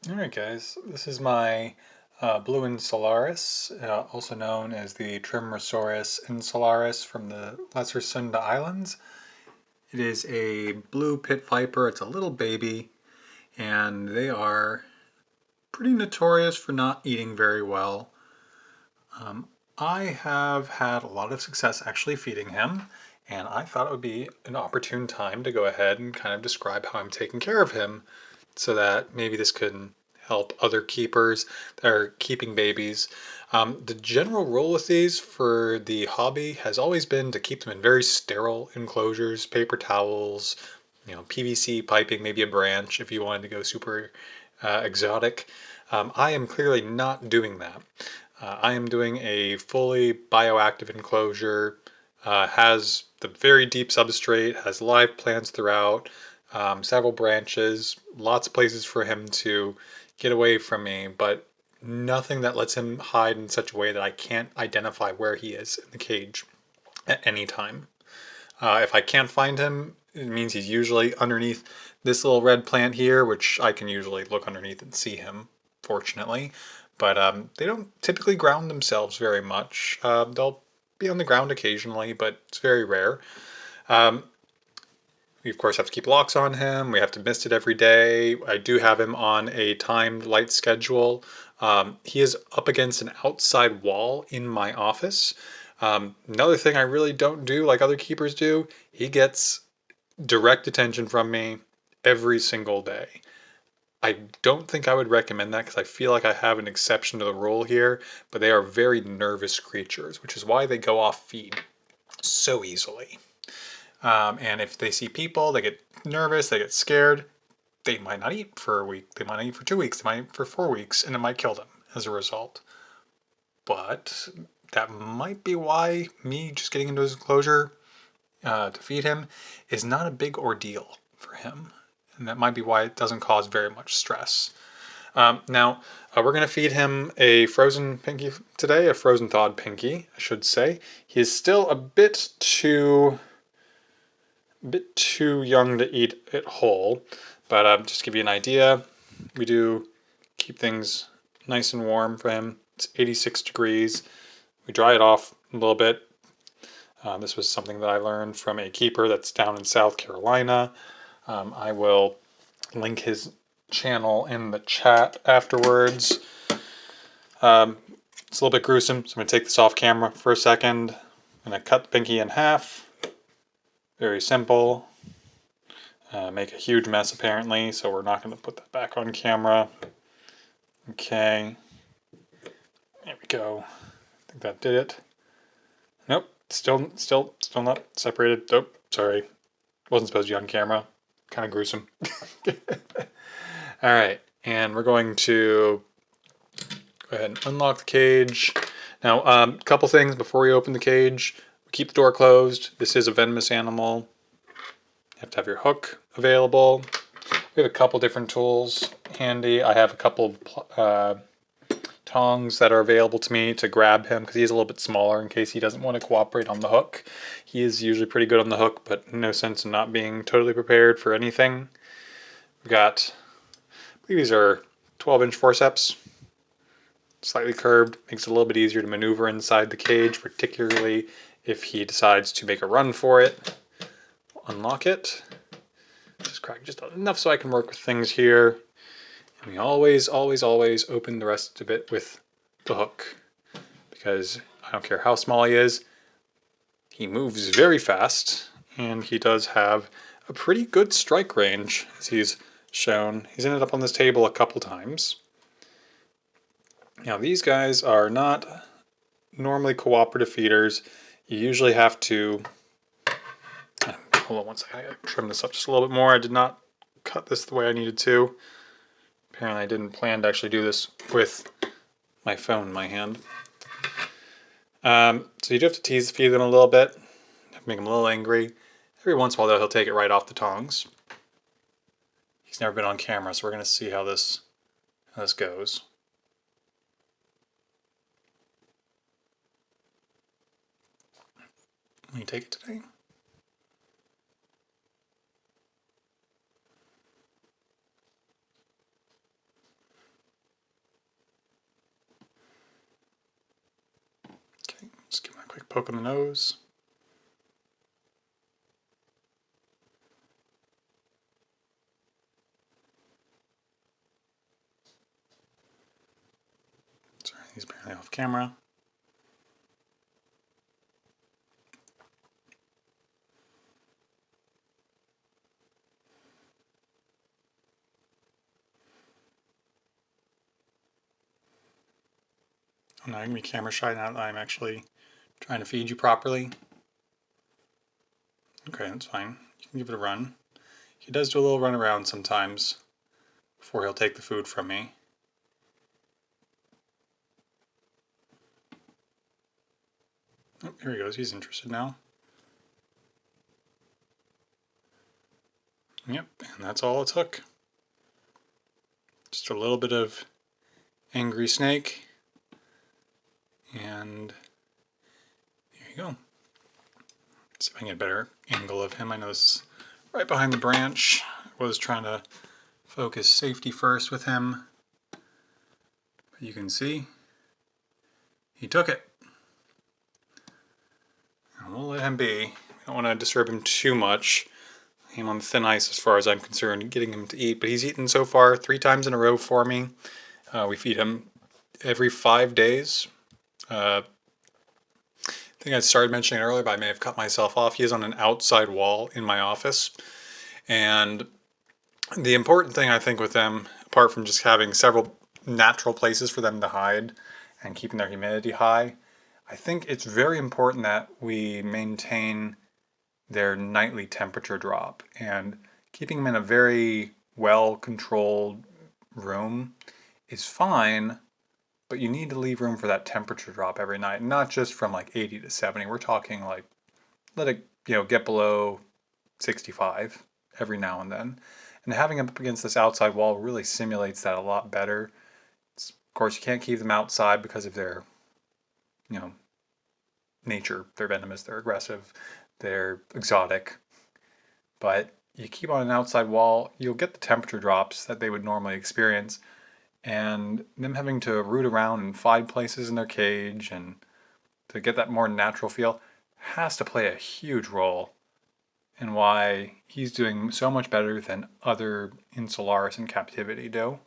Alright guys, this is my blue insularis, also known as the Trimeresurus insularis from the Lesser Sunda Islands. It is a blue pit viper. It's a little baby, and they are pretty notorious for not eating very well. I have had a lot of success actually feeding him, and I thought it would be an opportune time to go ahead and kind of describe how I'm taking care of him so that maybe this could help other keepers that are keeping babies. The general rule with these for the hobby has always been to keep them in very sterile enclosures, paper towels, PVC piping, maybe a branch if you wanted to go super exotic. I am clearly not doing that. I am doing a fully bioactive enclosure, has the very deep substrate, has live plants throughout, several branches, lots of places for him to get away from me, but nothing that lets him hide in such a way that I can't identify where he is in the cage at any time. If I can't find him, it means he's usually underneath this little red plant here, which I can usually look underneath and see him, fortunately. But they don't typically ground themselves very much. They'll be on the ground occasionally, but it's very rare. Um, we of course have to keep locks on him. We have to mist it every day. I do have him on a timed light schedule. He is up against an outside wall in my office. Another thing I really don't do like other keepers do, he gets direct attention from me every single day. I don't think I would recommend that because I feel like I have an exception to the rule here, but they are very nervous creatures, which is why they go off feed so easily. And if they see people, they get nervous, they get scared. They might not eat for a week, they might not eat for 2 weeks, they might eat for 4 weeks, and it might kill them as a result. But that might be why me just getting into his enclosure to feed him is not a big ordeal for him. And that might be why it doesn't cause very much stress. Now, we're going to feed him a frozen pinky today, a frozen thawed pinky, I should say. He is still a bit too young to eat it whole, but just to give you an idea, we do keep things nice and warm for him. It's 86 degrees. We dry it off a little bit. This was something that I learned from a keeper that's down in South Carolina. I will link his channel in the chat afterwards. It's a little bit gruesome, so I'm going to take this off camera for a second. I'm going to cut the pinky in half. Very simple. Make a huge mess apparently, so we're not going to put that back on camera. Okay. There we go. I think that did it. Nope. Still not separated. Oh, sorry. Wasn't supposed to be on camera. Kind of gruesome. All right, and we're going to go ahead and unlock the cage. Now, a couple things before we open the cage. We keep the door closed. This is a venomous animal. You have to have your hook available. We have a couple different tools handy. I have a couple of tongs that are available to me to grab him because he's a little bit smaller in case he doesn't want to cooperate on the hook. He is usually pretty good on the hook, but no sense in not being totally prepared for anything. We've got, I believe these are 12-inch forceps, slightly curved, makes it a little bit easier to maneuver inside the cage, particularly if he decides to make a run for it. Unlock it. Just crack just enough so I can work with things here. And we always open the rest of it with the hook, because I don't care how small he is, he moves very fast, and he does have a pretty good strike range, as he's shown. He's ended up on this table a couple times. Now these guys are not normally cooperative feeders. You usually have to, hold on one second, I gotta trim this up just a little bit more. I did not cut this the way I needed to. Apparently I didn't plan to actually do this with my phone in my hand. So you do have to feed them a little bit, make them a little angry. Every once in a while though, he'll take it right off the tongs. He's never been on camera, so we're going to see how this goes. Will you take it today? Quick poke in the nose. Sorry, he's barely off camera. I'm not going to be camera shy now that I'm actually trying to feed you properly. Okay, that's fine. You can give it a run. He does do a little run around sometimes before he'll take the food from me. Oh, here he goes. He's interested now. Yep, and that's all it took. Just a little bit of angry snake. And here you go. Let's see if I can get a better angle of him. I know this is right behind the branch. I was trying to focus safety first with him. But you can see he took it. And we'll let him be. We don't want to disturb him too much. I'm on thin ice as far as I'm concerned, getting him to eat. But he's eaten so far 3 times in a row for me. We feed him every 5 days. I think I started mentioning it earlier, but I may have cut myself off. He is on an outside wall in my office. And the important thing I think with them, apart from just having several natural places for them to hide and keeping their humidity high, I think it's very important that we maintain their nightly temperature drop. And keeping them in a very well-controlled room is fine, but you need to leave room for that temperature drop every night, not just from like 80 to 70. We're talking like, let it get below 65 every now and then. And having them up against this outside wall really simulates that a lot better. Of course, you can't keep them outside because of their, nature. They're venomous, they're aggressive, they're exotic. But you keep on an outside wall, you'll get the temperature drops that they would normally experience. And them having to root around and find places in their cage and to get that more natural feel has to play a huge role in why he's doing so much better than other insularis in captivity do.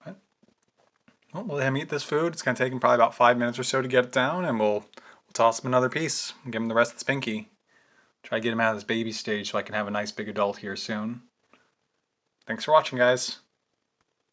But, we'll let him eat this food. It's going to take him probably about 5 minutes or so to get it down, and we'll toss him another piece and give him the rest of the spinky. Try to get him out of this baby stage so I can have a nice big adult here soon. Thanks for watching, guys.